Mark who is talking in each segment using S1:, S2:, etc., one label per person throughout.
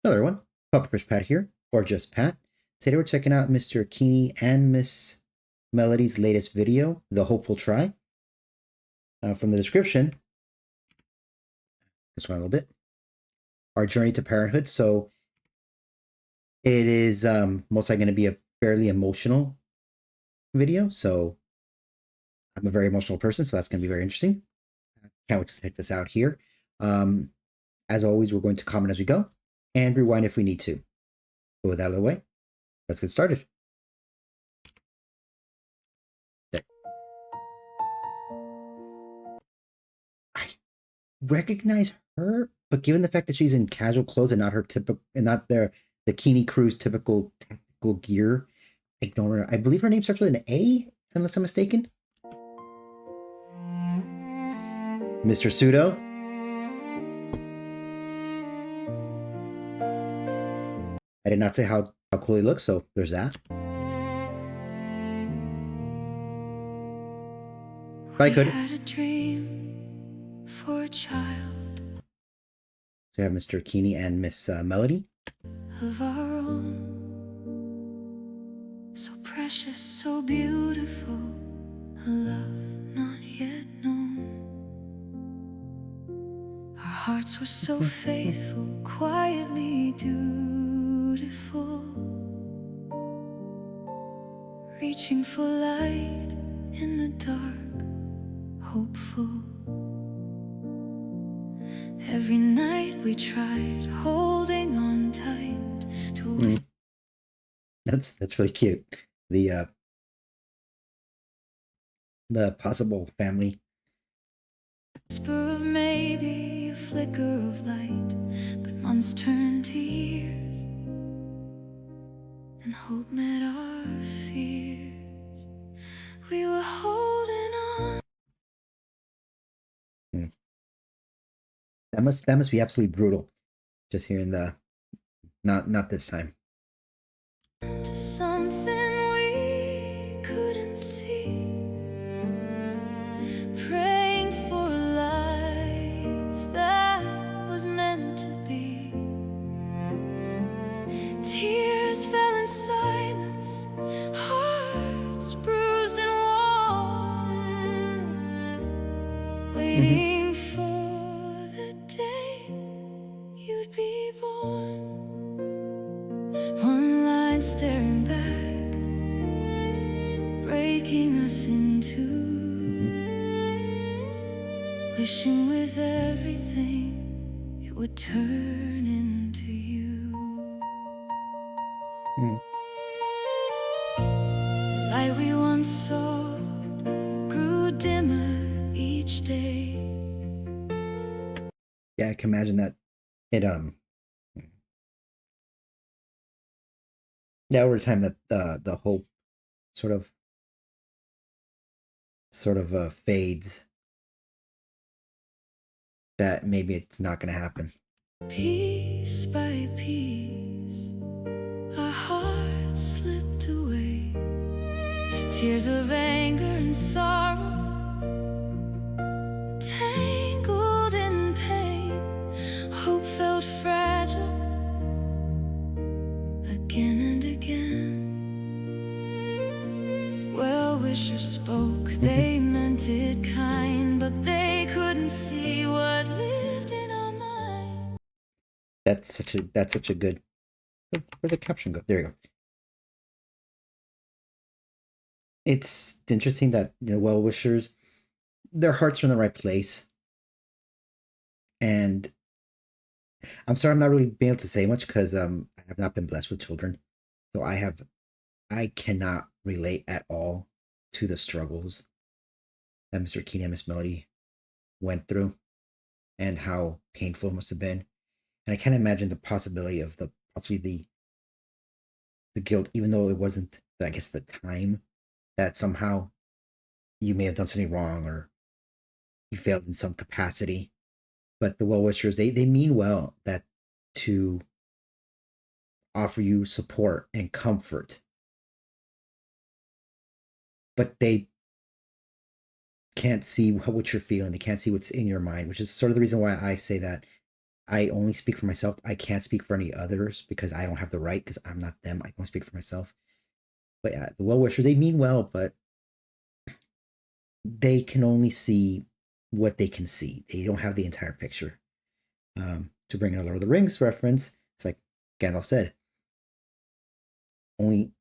S1: Hello everyone, Pupperfish Pat here, or just Pat. Today we're checking out Mr. Kini and Miss Melody's latest video, The Hopeful Try. From the description, just one a little bit, our journey to parenthood. So it is most likely going to be a fairly emotional video. So I'm a very emotional person, so that's going to be very interesting. Can't wait to check this out here. As always, we're going to comment as we go and rewind if we need to. But with that out of the way, let's get started. There. I recognize her, but given the fact that she's in casual clothes and not her typical, and not the Kini crew's typical tactical gear, ignore her. I believe her name starts with an A, unless I'm mistaken. Mr. Pseudo. I did not say how cool he looks, so there's that. I could.
S2: Had a dream for a child.
S1: So you have Mr. Kini and Miss Melody.
S2: Of our own. So precious, so beautiful. A love not yet known. Our hearts were so faithful, quietly dutiful. Reaching for light in the dark, hopeful. Every night we tried, holding on tight to
S1: That's really cute. The possible family.
S2: whisper of maybe a flicker of light, but months turned to years, and hope met our fears. We were holding on.
S1: That must be absolutely brutal. Just hearing the not this time.
S2: To something we couldn't see, praying for a life that was meant to be. Tears fell in silence, hearts bruised and worn, waiting for the day you'd be born. One line staring back, breaking us in two, wishing with everything it would turn into you. The light we once saw grew dimmer each day.
S1: Yeah, I can imagine that it yeah, over time that the hope sort of fades, that maybe it's not going to happen.
S2: Piece by piece, our hearts slipped away. Tears of anger and sorrow, tangled in pain. Hope felt fragile again and again. Well-wishers spoke, they meant it kind, but they couldn't see what lived in our mind.
S1: That's such a good. Where'd the caption go? There you go. It's interesting that well-wishers, their hearts are in the right place, and I'm sorry I'm not really being able to say much because I have not been blessed with children, so I cannot relate at all to the struggles that Mr. Kini and Miss Melody went through and how painful it must have been. And I can't imagine the possibility of possibly the guilt, even though it wasn't, I guess, the time that somehow you may have done something wrong or you failed in some capacity. But the well-wishers, they mean well, that to offer you support and comfort, but they can't see what you're feeling. They can't see what's in your mind, which is sort of the reason why I say that I only speak for myself. I can't speak for any others because I don't have the right because I'm not them. I can only speak for myself. But yeah, the well wishers, they mean well, but they can only see what they can see. They don't have the entire picture. To bring another Lord of the Rings reference, it's like Gandalf said, only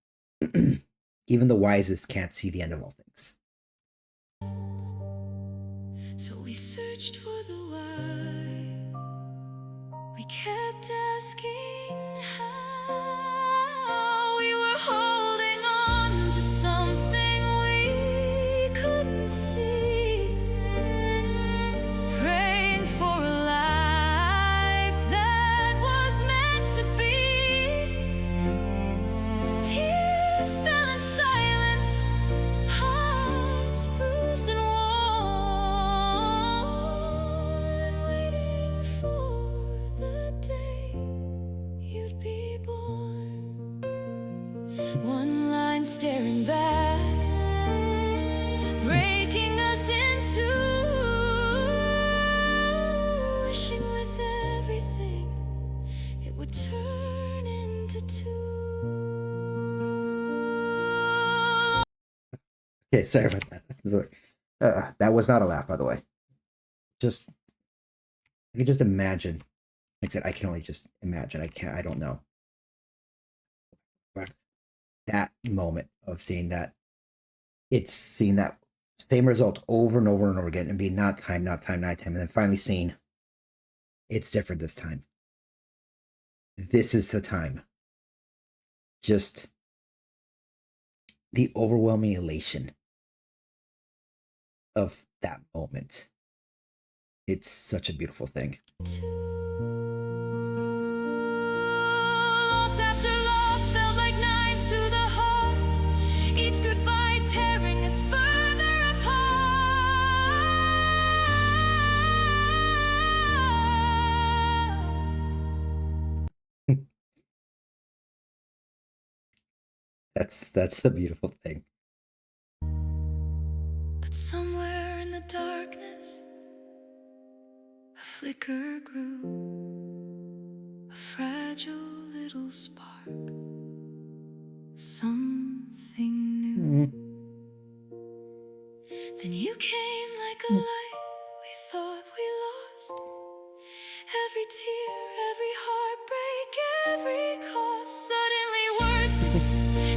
S1: even the wisest can't see the end of all things.
S2: So we searched for the why. We kept asking how. We were holding on to something we couldn't see, praying for a life that was meant to be. Tears fell in silence, hearts bruised and worn, waiting for the day you'd be born. One line staring back, breaking us in two, wishing with everything it would turn into two.
S1: Okay, sorry about that. That was not a laugh, by the way. Just I can just imagine. Like I said, I can only just imagine. I can't. I don't know. But that moment of seeing that, it's seeing that same result over and over and over again, and being not time, not time, not time, and then finally seeing it's different this time. This is the time. Just the overwhelming elation of that moment. It's such a beautiful thing.
S2: Loss after loss felt like knives to the heart, each goodbye tearing us further apart.
S1: That's a beautiful thing.
S2: But somewhere in the darkness, a flicker grew, a fragile little spark, something new. Then you came like a light we thought we lost. Every tear, every heartbreak, every cost, suddenly worth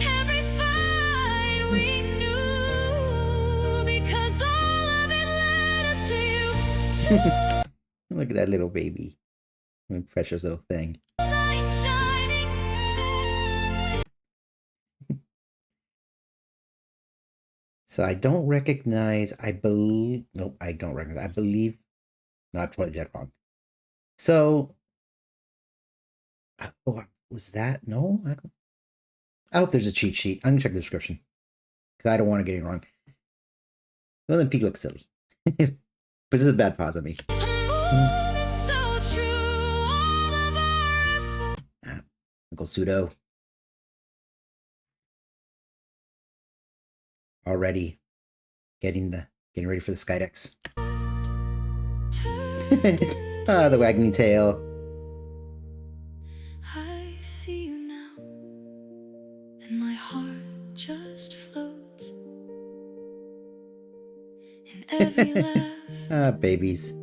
S2: every fight we knew, because all of it led us to you.
S1: Look at that little baby. Precious little thing.
S2: Light shining.
S1: So I don't recognize, I believe, nope, I don't recognize, I believe, no, I probably did wrong. So, oh, was that, no? I hope there's a cheat sheet. I'm gonna check the description, because I don't want to get it wrong. Well, then Pete looks silly. But this is a bad pause on me. Uncle Pseudo. Already getting ready for the Skydex. The wagging tail.
S2: I see you now, and my heart just floats in every laugh,
S1: Babies.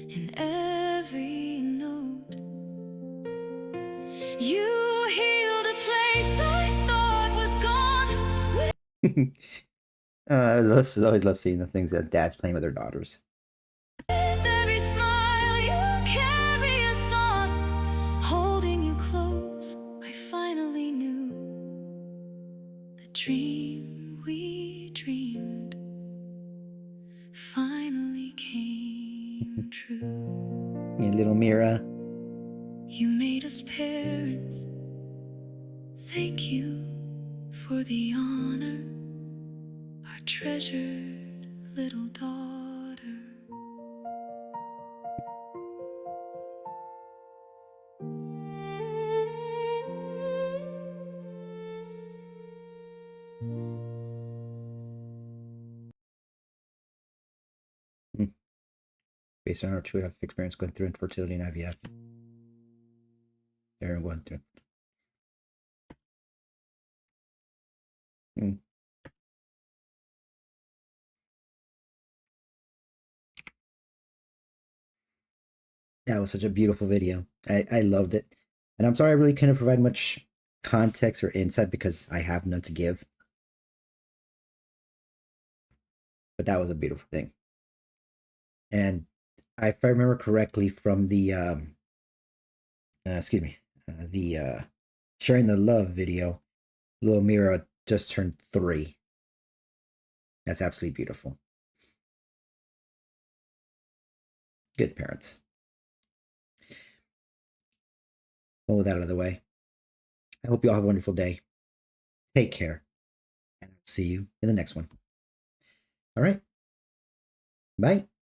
S2: in every note. You healed a place I thought was gone.
S1: I always love seeing the things that dads playing with their daughters.
S2: With every smile you carry us on, holding you close, I finally knew the dream we dreamed finally came true.
S1: Yeah, little Mira.
S2: You made us parents. Thank you for the honor, our treasured little daughter.
S1: Based on our true life experience going through infertility and IVF. everyone through. Mm. That was such a beautiful video. I loved it. And I'm sorry I really couldn't provide much context or insight because I have none to give. But that was a beautiful thing. And if I remember correctly from the excuse me, the sharing the love video, little Mira just turned 3. That's absolutely beautiful. Good parents. Well, with that out of the way, I hope you all have a wonderful day. Take care, and I'll see you in the next one. All right. Bye.